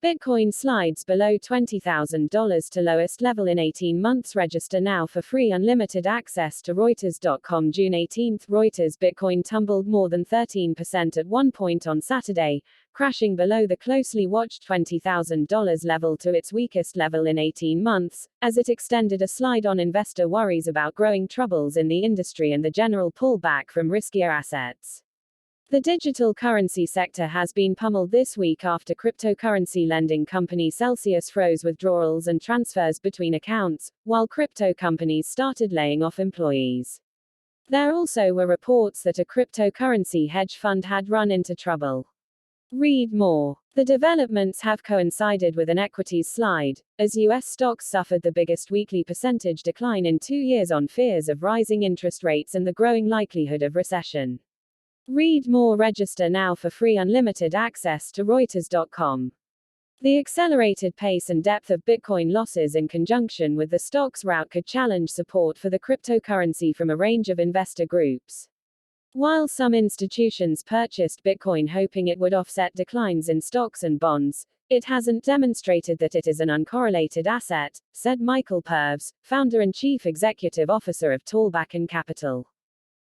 Bitcoin slides below $20,000 to lowest level in 18 months. Register now for free unlimited access to Reuters.com. June 18. Reuters Bitcoin tumbled more than 13% at one point on Saturday, crashing below the closely watched $20,000 level to its weakest level in 18 months, as it extended a slide on investor worries about growing troubles in the industry and the general pullback from riskier assets. The digital currency sector has been pummeled this week after cryptocurrency lending company Celsius froze withdrawals and transfers between accounts, while crypto companies started laying off employees. There also were reports that a cryptocurrency hedge fund had run into trouble. Read more. The developments have coincided with an equities slide, as U.S. stocks suffered the biggest weekly percentage decline in 2 years on fears of rising interest rates and the growing likelihood of recession. Read more. Register now for free unlimited access to Reuters.com. The accelerated pace and depth of Bitcoin losses in conjunction with the stock's rout could challenge support for the cryptocurrency from a range of investor groups. While some institutions purchased Bitcoin hoping it would offset declines in stocks and bonds, it hasn't demonstrated that it is an uncorrelated asset, said Michael Purves, founder and chief executive officer of Tallback & Capital.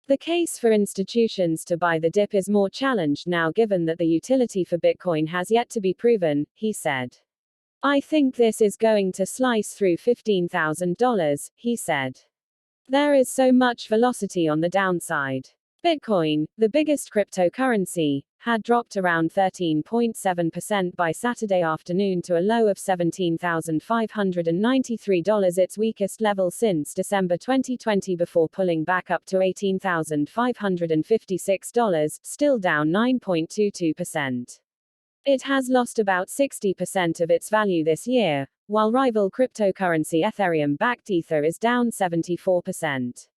The case for institutions to buy the dip is more challenged now given that the utility for Bitcoin has yet to be proven, he said. I think this is going to slice through $15,000, he said. There is so much velocity on the downside. Bitcoin, the biggest cryptocurrency, had dropped around 13.7% by Saturday afternoon to a low of $17,593, its weakest level since December 2020, before pulling back up to $18,556, still down 9.22%. It has lost about 60% of its value this year, while rival cryptocurrency Ethereum-backed Ether is down 74%.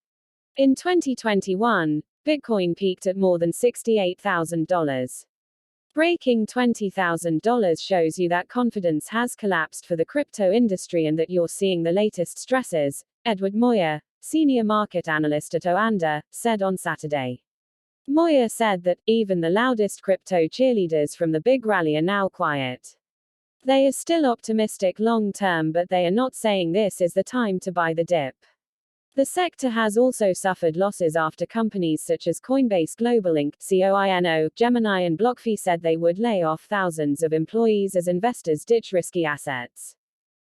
In 2021, Bitcoin peaked at more than $68,000. Breaking $20,000 shows you that confidence has collapsed for the crypto industry and that you're seeing the latest stresses, Edward Moyer, senior market analyst at Oanda, said on Saturday. Moyer said that, even the loudest crypto cheerleaders from the big rally are now quiet. They are still optimistic long term, but they are not saying this is the time to buy the dip. The sector has also suffered losses after companies such as Coinbase Global Inc., COINO, Gemini and BlockFi said they would lay off thousands of employees as investors ditch risky assets.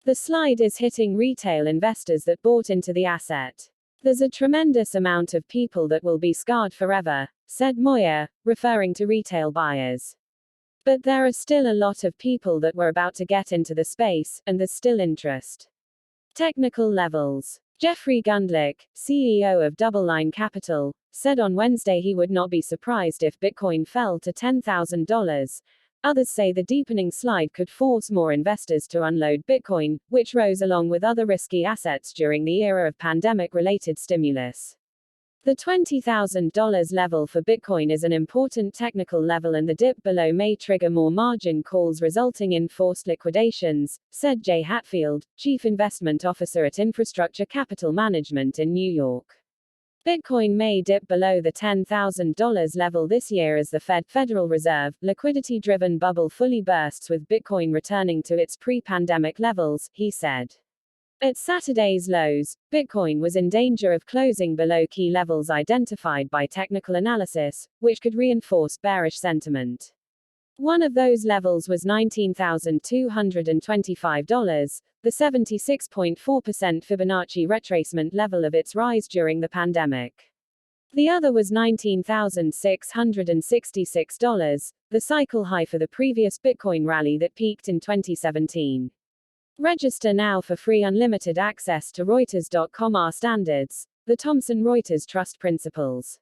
The slide is hitting retail investors that bought into the asset. There's a tremendous amount of people that will be scarred forever, said Moyer, referring to retail buyers. But there are still a lot of people that were about to get into the space, and there's still interest. Technical levels. Jeffrey Gundlach, CEO of DoubleLine Capital, said on Wednesday he would not be surprised if Bitcoin fell to $10,000. Others say the deepening slide could force more investors to unload Bitcoin, which rose along with other risky assets during the era of pandemic-related stimulus. The $20,000 level for Bitcoin is an important technical level, and the dip below may trigger more margin calls resulting in forced liquidations, said Jay Hatfield, chief investment officer at Infrastructure Capital Management in New York. Bitcoin may dip below the $10,000 level this year as the Federal Reserve, liquidity-driven bubble fully bursts, with Bitcoin returning to its pre-pandemic levels, he said. At Saturday's lows, Bitcoin was in danger of closing below key levels identified by technical analysis, which could reinforce bearish sentiment. One of those levels was $19,225, the 76.4% Fibonacci retracement level of its rise during the pandemic. The other was $19,666, the cycle high for the previous Bitcoin rally that peaked in 2017. Register now for free unlimited access to Reuters.com. Our standards, the Thomson Reuters Trust Principles.